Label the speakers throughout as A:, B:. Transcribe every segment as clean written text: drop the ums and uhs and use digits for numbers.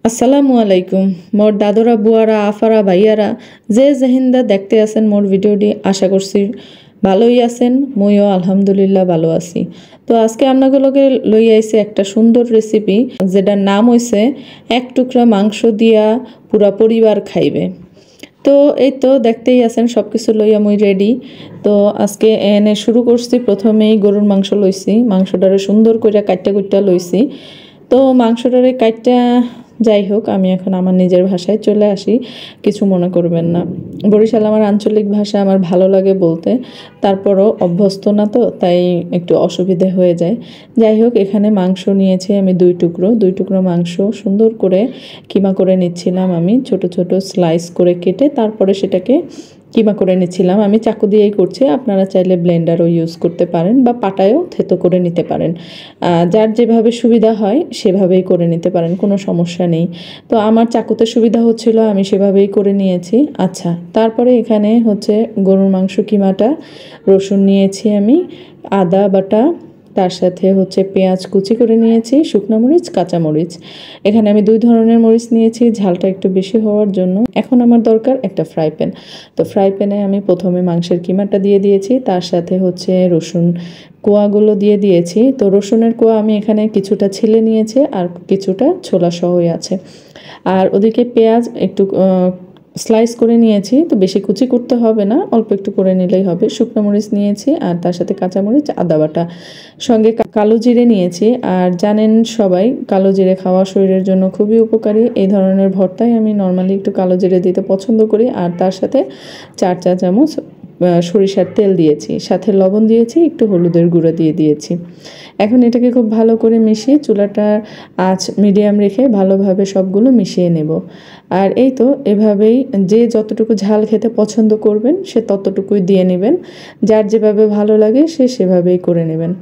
A: আসসালামু আলাইকুম মোর দাদরা বুয়ারা আফারা ভাইয়ারা যে যেহিন্দা দেখতে আছেন মোর ভিডিওটি আশা করছি ভালোই আছেন। মইও আলহামদুলিল্লাহ ভালো আছি। তো আজকে আপনাগুলোকে লই আইছি একটা সুন্দর রেসিপি যেটার নাম হইছে এক টুকরা মাংস দিয়া পুরা পরিবার খাইবে। তো এই তো দেখতেই আছেন সব কিছু লইয়া মুই রেডি। তো আজকে এনে শুরু করছি, প্রথমেই গরুর মাংস লইছি, মাংসটারে সুন্দর করে কাটটা কুটটা লইছি। তো মাংসটারে কাটটা যাই হোক, আমি এখন আমার নিজের ভাষায় চলে আসি, কিছু মনে করবেন না। বরিশাল আমার আঞ্চলিক ভাষা, আমার ভালো লাগে বলতে, তারপরও অভ্যস্ত না তো তাই একটু অসুবিধে হয়ে যায়। যাই হোক, এখানে মাংস নিয়েছি আমি দুই টুকরো মাংস সুন্দর করে কিমা করে নিচ্ছিলাম, আমি ছোট ছোট স্লাইস করে কেটে তারপরে সেটাকে কিমা করে নিচ্ছিলাম। আমি চাকু দিয়েই করছি, আপনারা চাইলে ব্লেন্ডারও ইউজ করতে পারেন বা পাটায়ও থেতো করে নিতে পারেন, যার যেভাবে সুবিধা হয় সেভাবেই করে নিতে পারেন, কোনো সমস্যা নেই। তো আমার চাকুতে সুবিধা হচ্ছিল, আমি সেভাবেই করে নিয়েছি। আচ্ছা, তারপরে এখানে হচ্ছে গরুর মাংস কিমাটা, রসুন নিয়েছি আমি, আদা বাটা, তার সাথে হচ্ছে পেঁয়াজ কুচি করে নিয়েছি, শুকনো মরিচ, কাঁচামরিচ। এখানে আমি দুই ধরনের মরিচ নিয়েছি ঝালটা একটু বেশি হওয়ার জন্য। এখন আমার দরকার একটা ফ্রাই প্যান। তো ফ্রাই প্যানে আমি প্রথমে মাংসের কিমাটা দিয়ে দিয়েছি, তার সাথে হচ্ছে রসুন কোয়াগুলো দিয়ে দিয়েছি। তো রসুনের কোয়া আমি এখানে কিছুটা ছিলে নিয়েছি আর কিছুটা ছোলা সহই আছে। আর ওদিকে পেঁয়াজ একটু স্লাইস করে নিয়েছি, তো বেশি কুচি করতে হবে না, অল্প একটু করে নিলেই হবে। শুকনো মরিচ নিয়েছি আর তার সাথে কাঁচামরিচ, আদা বাটা, সঙ্গে কালো জিরে নিয়েছি। আর জানেন সবাই, কালো জিরে খাওয়া শরীরের জন্য খুবই উপকারী। এই ধরনের ভর্তায় আমি নর্মালি একটু কালো জিরে দিতে পছন্দ করি। আর তার সাথে 4 চা চামচ সরিষার তেল দিয়েছি, সাথে লবণ দিয়েছি, একটু হলুদের গুঁড়ো দিয়ে দিয়েছি। এখন এটাকে খুব ভালো করে মিশিয়ে চুলাটার আঁচ মিডিয়াম রেখে ভালোভাবে সবগুলো মিশিয়ে নেব। আর এই তো এভাবেই যে যতটুকু ঝাল খেতে পছন্দ করবেন সে ততটুকুই দিয়ে নেবেন, যার যেভাবে ভালো লাগে সে সেভাবেই করে নেবেন।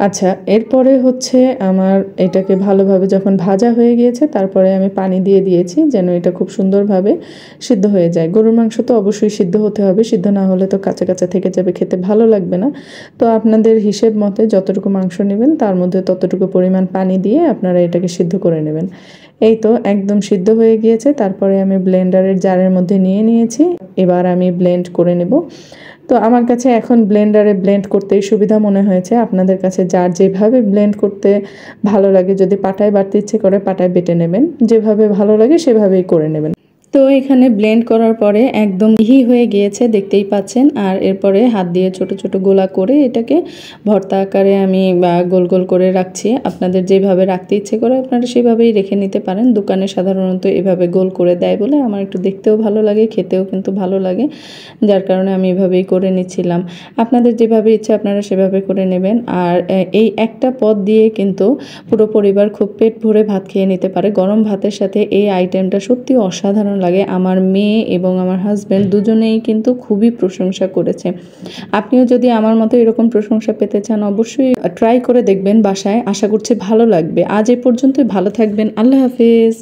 A: আচ্ছা, এরপরে হচ্ছে আমার এটাকে ভালোভাবে যখন ভাজা হয়ে গিয়েছে তারপরে আমি পানি দিয়ে দিয়েছি যেন এটা খুব সুন্দরভাবে সিদ্ধ হয়ে যায়। গরুর মাংস তো অবশ্যই সিদ্ধ হতে হবে, সিদ্ধ না হলে তো কাঁচা কাঁচা থেকে যাবে, খেতে ভালো লাগবে না। তো আপনাদের হিসেব মতে যতটুকু মাংস নেবেন তার মধ্যে ততটুকু পরিমাণ পানি দিয়ে আপনারা এটাকে সিদ্ধ করে নেবেন। এই তো একদম সিদ্ধ হয়ে গিয়েছে, তারপরে আমি ব্লেন্ডারের জারের মধ্যে নিয়ে নিয়েছি। এবার আমি ব্লেন্ড করে নেব। তো আমার কাছে এখন ব্লেন্ডারে ব্লেন্ড করতেই সুবিধা মনে হয়েছে। আপনাদের কাছে যার যেভাবে ব্লেন্ড করতে ভালো লাগে, যদি পাটায় বাটতে ইচ্ছে করে পাটায় বেটে নেবেন, যেভাবে ভালো লাগে সেভাবেই করে নেবেন। তো এখানে ব্লেন্ড করার পরে একদম মিহি হয়ে গিয়েছে, দেখতেই পাচ্ছেন। আর এরপরে হাত দিয়ে ছোট ছোট গোলা করে এটাকে ভর্তা আকারে আমি গোল গোল করে রাখছি। আপনাদের যেভাবে রাখতে ইচ্ছে করে আপনারা সেভাবেই রেখে নিতে পারেন। দোকানে সাধারণত এভাবে গোল করে দেয় বলে আমার একটু দেখতেও ভালো লাগে, খেতেও কিন্তু ভালো লাগে, যার কারণে আমি এভাবেই করে নিচ্ছিলাম। আপনাদের যেভাবে ইচ্ছে আপনারা সেভাবে করে নেবেন। আর এই একটা পদ দিয়ে কিন্তু পুরো পরিবার খুব পেট ভরে ভাত খেয়ে নিতে পারে। গরম ভাতের সাথে এই আইটেমটা সত্যি অসাধারণ লাগে। আমার মেয়ে এবং আমার হাজব্যান্ড দুজনেই কিন্তু খুবই প্রশংসা করেছে। আপনিও যদি আমার মতো এরকম প্রশংসা পেতে চান অবশ্যই ট্রাই করে দেখবেন বাসায়, আশা করছি ভালো লাগবে। আজ এ পর্যন্তই, ভালো থাকবেন, আল্লাহ হাফেজ।